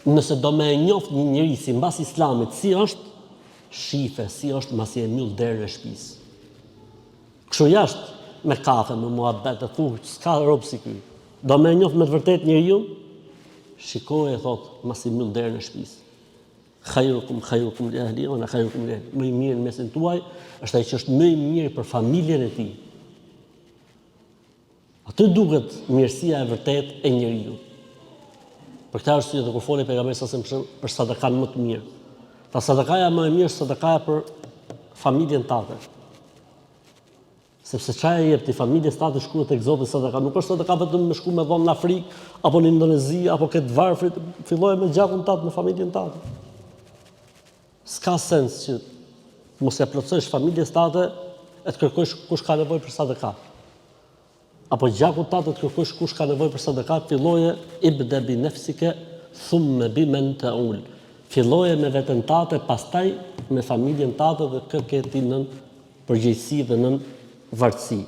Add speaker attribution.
Speaker 1: Nëse do me e njoft një njëri si mbas islamit, si është, shife, si është masi e mbyll derën e shtëpisë. Kështu jashtë me kafe, me muhabet, e thu, s'ka rob si ky. Do me e njoft me të vërtet njeriu, shikoj e thot, masi mbyll derën e shtëpisë. Khairukum li ahli wa ana khairukum li ahli. Më i mirë në mesin tuaj është ai që është më i mirë për familjen e tij. Aty duket mirësia e vërtet e njeriu. Për këtë arsye dhe kur folë pejgamberi sa për sadakan më të mirë. Ta sadakaja më e mirë është sadakaja për familjen tënde. Sepse çaja jep ti familjes tënde shkruhet tek Zoti sadaka, nuk është sadaka vetëm me shku me dhon në Afrikë apo në Indonezi apo këtë varfrit, filloje me gjakun tënd në familjen tënde. S'ka sens që mos ja plotësosh familjes tënde e të kërkosh kush ka nevojë për sadaka. Apo gjakut tënd të kërkosh kush ka nevojë për sadaka, filloje ibda bi nafsika thumma biman ta'ul. Filloje me veten tënde, pastaj me familjen tënde dhe kë ke ti nën përgjegjësi dhe nën vartësi.